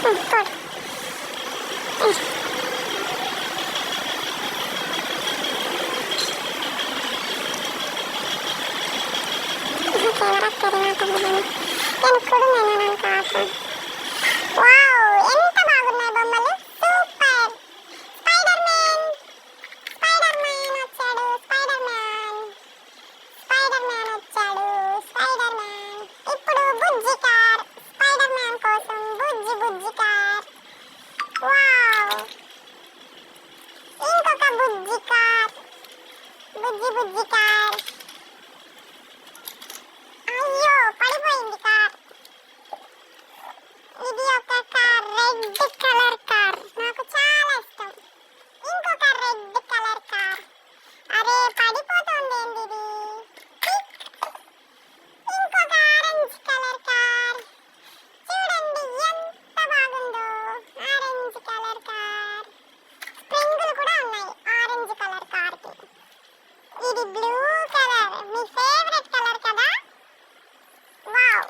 కొడు. కెమెరా తెరినట్టుంది. నేను కూడా నేను కాదు. వావ్, ఎంత బాగున్నాయి బొమ్మలు. Super. Spider man, spider man వచ్చాడు. స్పైడర్ మ్యాన్, స్పైడర్ మ్యాన్ వచ్చాడు. Spider man. ఇప్పుడు బుజ్జి కార్. స్పైడర్ మ్యాన్ కోసం బుజ్జి బుజ్జి కార్. వావ్, ఇంకొక బుజ్జి కార్. బుజ్జి బుజ్జి కార్. అయ్యో, పడిపోయింది కార్. ఇది ఒక కార్, రెడ్ కలర్ కార్. నాకు చాలా ఇష్టం. ఇంకొక రెడ్ కలర్ కార్. అరే, పడిపోతుంది ఇది. ఇంకొక ఆరెంజ్ కలర్ కార్. చూడండి ఎంత బాగుందో. Orange colour car. స్ప్రింగులు కూడా ఉన్నాయి ఆరెంజ్ కలర్ కార్ కి. ఇది బ్లూ కలర్, మీ ఫేవరెట్ కలర్ కదా. వావ్,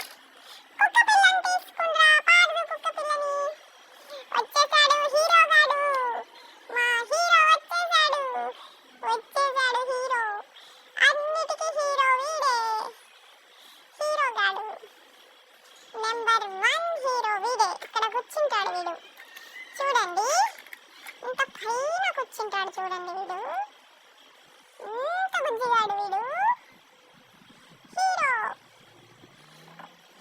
కుక్క పిల్లని తీసుకుండ్రా. పాడు కుక్క పిల్లని. వచ్చేసాడు హీరో గాడు. మా హీరో వచ్చేసాడు. వచ్చేసాడు హీరో. అన్నిటికీ హీరో వీడే. హీరో గాడు నెంబర్ 1 హీరో వీడే. ఇక్కడ కూర్చుంటాడు వీడు. చూడండి ఇంత పైన కూర్చుంటాడు. చూడండి వీడు ఇంత బుజ్జిగాడు వీడు. హీరో.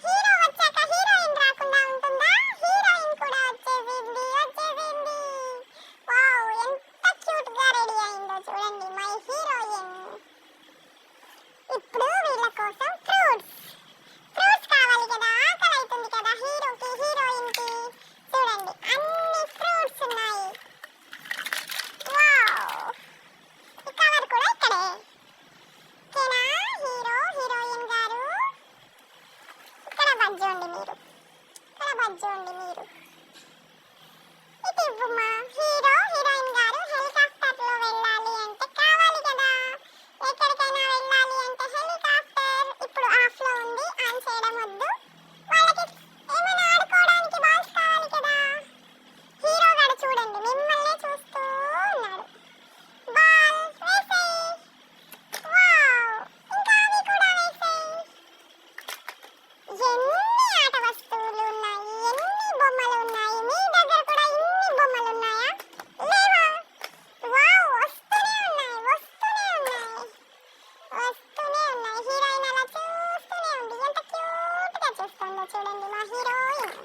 హీరో వచ్చాక హీరోయిన్ రాకుండా ఉంటుందా? హీరోయిన్ కూడా వచ్చేసింది. వచ్చేసింది. వావ్, ఎంత క్యూట్ గా రెడీ అయిందో చూడండి మై హీరోయిన్. ఇప్పుడు వీళ్ళ కోసం ఫ్రూట్స్. ఫ్రూట్స్ కావాలి కదా, ఆకలి అవుతుంది కదా హీరోకి హీరోయిన్ కి. చూడండి అన్ని ఫ్రూట్స్ ఉన్నాయి. వావ్, ఈ కవర్ కూడా ఇక్కడే. ఓకేనా హీరో హీరోయిన్ గారు? ఇక్కడ బజ్జోండి మీరు. ఇక్కడ బజ్జోండి మీరు. ఇటు ఇవ్వమ్మా. హీరో హీరోయిన్ గారు హెలికాప్టర్ లో వెళ్ళాలి అంటే కావాలి కదా. ఎక్కడికైనా వెళ్ళాలి అంటే హెలికాప్టర్ ఇప్పుడు ఆఫ్ లో ఉంది. ఆన్ చేయడం వద్దు. వాళ్ళకి ఏమైనా ఆడుకోవడానికి బాల్స్ కావాలి కదా. హీరో గారు చూడండి మిమ్మల్ని చూస్తూ ఉన్నాడు. బాల్ వేసేయ్. వావ్, ఇంకా అవి కూడా వేసేయ్. ఎన్ని ఆట వస్తువులు ఉన్నాయి, ఎన్ని బొమ్మలు ఉన్నాయి. మీ దగ్గర కూడా ఇన్ని బొమ్మలు ఉన్నాయా? లేవా? వావ్, వస్తూనే ఉన్నాయి. వస్తూనే ఉన్నాయి. వస్తూనే ఉన్నాయి. హీరోయిన్ అలా చూస్తూనే ఉంది. ఎంత క్యూట్ గా చూస్తుందో చూడండి మా హీరోయిన్.